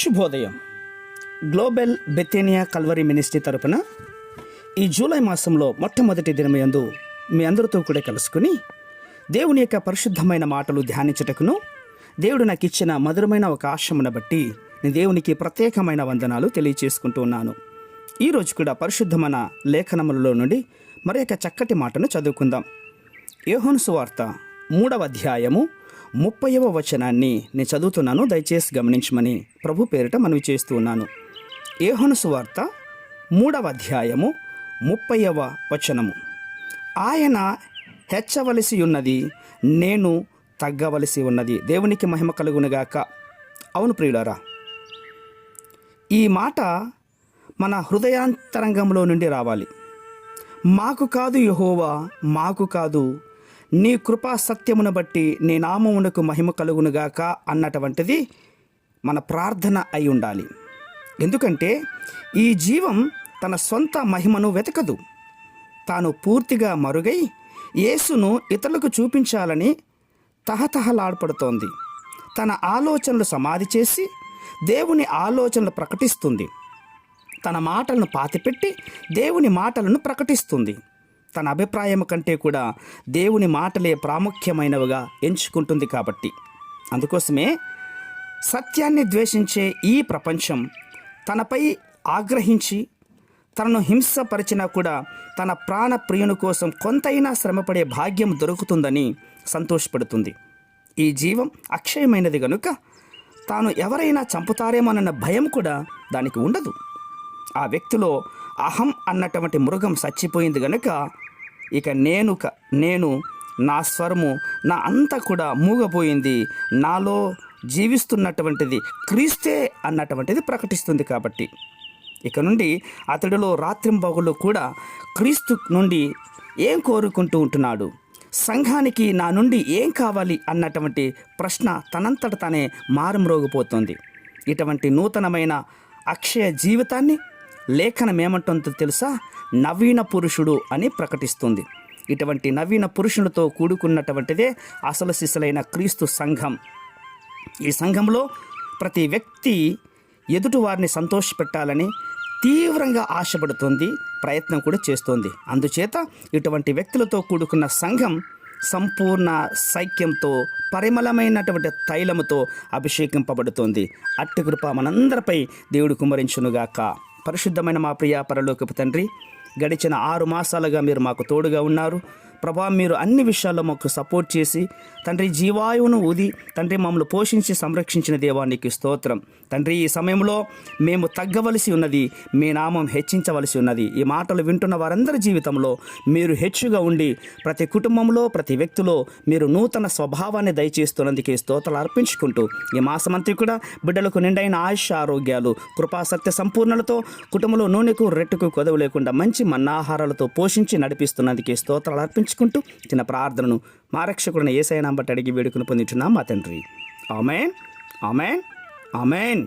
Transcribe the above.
శుభోదయం. Global బెతేనియా Calvary ministry తరపున ఈ జూలై మాసంలో మొట్టమొదటి దినమయందు మీ అందరితో కూడా కలుసుకుని దేవుని యొక్క పరిశుద్ధమైన మాటలు ధ్యానించుటకును దేవుడు నాకు ఇచ్చిన మధురమైన ఒక ఆశమును బట్టి నేను దేవునికి ప్రత్యేకమైన వందనాలు తెలియచేసుకుంటూ ఉన్నాను. ఈరోజు కూడా పరిశుద్ధమైన లేఖనములలో నుండి మరి యొక్క చక్కటి మాటను చదువుకుందాం. యోహాను సువార్త 3వ అధ్యాయము 30వ వచనాన్ని నేను చదువుతున్నాను, దయచేసి గమనించమని ప్రభు పేరిట మనవి చేస్తూ ఉన్నాను. యోహాను సువార్త 3వ అధ్యాయము 30వ వచనము. ఆయన హెచ్చవలసి ఉన్నది, నేను తగ్గవలసి ఉన్నది. దేవునికి మహిమ కలుగునుగాక. అవును ప్రియులారా, ఈ మాట మన హృదయాంతరంగంలో నుండి రావాలి. మాకు కాదు యెహోవా, మాకు కాదు, నీ కృపా సత్యమును బట్టి నీ నామమునకు మహిమ కలుగునుగాక అన్నటువంటిది మన ప్రార్థన అయి ఉండాలి. ఎందుకంటే ఈ జీవం తన సొంత మహిమను వెతకదు. తాను పూర్తిగా మరుగై యేసును ఇతరులకు చూపించాలని తహతహలాడపడుతోంది. తన ఆలోచనలు సమాధి చేసి దేవుని ఆలోచనలు ప్రకటిస్తుంది. తన మాటలను పాతిపెట్టి దేవుని మాటలను ప్రకటిస్తుంది. తన అభిప్రాయం కంటే కూడా దేవుని మాటలే ప్రాముఖ్యమైనవిగా ఎంచుకుంటుంది. కాబట్టి అందుకోసమే సత్యాన్ని ద్వేషించే ఈ ప్రపంచం తనపై ఆగ్రహించి తనను హింసపరిచినా కూడా తన ప్రాణ ప్రియుని కోసం కొంతైనా శ్రమపడే భాగ్యం దొరుకుతుందని సంతోషపడుతుంది. ఈ జీవం అక్షయమైనది గనుక తాను ఎవరైనా చంపుతారేమోనన్న భయం కూడా దానికి ఉండదు. ఆ వ్యక్తిలో అహం అన్నటువంటి మృగం చచ్చిపోయింది గనుక ఇక నేను నా స్వరము నా అంతా కూడా మూగపోయింది, నాలో జీవిస్తున్నటువంటిది క్రీస్తే అన్నటువంటిది ప్రకటిస్తుంది. కాబట్టి ఇక నుండి అతడిలో రాత్రింబగళ్ళు కూడా క్రీస్తు నుండి ఏం కోరుకుంటూ ఉంటున్నాడు, సంఘానికి నా నుండి ఏం కావాలి అన్నటువంటి ప్రశ్న తనంతట తానే మారుమ్రోగిపోతుంది. ఇటువంటి నూతనమైన అక్షయ జీవితాన్ని లేఖనం ఏమంటుందో తెలుసా? నవీన పురుషుడు అని ప్రకటిస్తుంది. ఇటువంటి నవీన పురుషునితో కూడుకున్నటువంటిదే అసలు సిసలైన క్రీస్తు సంఘం. ఈ సంఘంలో ప్రతి వ్యక్తి ఎదుటివారిని సంతోషపెట్టాలని తీవ్రంగా ఆశపడుతుంది, ప్రయత్నం కూడా చేస్తుంది. అందుచేత ఇటువంటి వ్యక్తులతో కూడుకున్న సంఘం సంపూర్ణ సైక్యంతో పరిమళమైనటువంటి తైలముతో అభిషేకింపబడుతోంది. అట్టి కృప మనందరిపై దేవుడు కుమ్మరించునుగాక. పరిశుద్ధమైన మా ప్రియ పరలోకపు తండ్రి, గడిచిన 6 మాసాలుగా మీరు మాకు తోడుగా ఉన్నారు ప్రభా. మీరు అన్ని విషయాల్లో మాకు సపోర్ట్ చేసి తండ్రి జీవాయువును ఊది తండ్రి మమ్మల్ని పోషించి సంరక్షించిన దేవానికి స్తోత్రం తండ్రి. ఈ సమయంలో మేము తగ్గవలసి ఉన్నది, మీ నామం హెచ్చించవలసి ఉన్నది. ఈ మాటలు వింటున్న వారందరి జీవితంలో మీరు హెచ్చుగా ఉండి ప్రతి కుటుంబంలో ప్రతి వ్యక్తిలో మీరు నూతన స్వభావాన్ని దయచేస్తున్నందుకే స్తోత్రాలు అర్పించుకుంటూ ఈ మాసమంతా కూడా బిడ్డలకు నిండైన ఆయుష్ ఆరోగ్యాలు కృపా సత్య సంపూర్ణలతో కుటుంబంలో నూనెకు రెట్టుకు కొదవ లేకుండా మంచి మన్నాహారాలతో పోషించి నడిపిస్తున్నందుకే స్తోత్రాలు అర్పించుకుంటూ చిన్న ప్రార్థనను మా రక్షకుడిని యేసయ్య నామమున అడిగి వేడుకుని పొందుచున్నాం మా తండ్రి. ఆమేన్, ఆమేన్, ఆమేన్.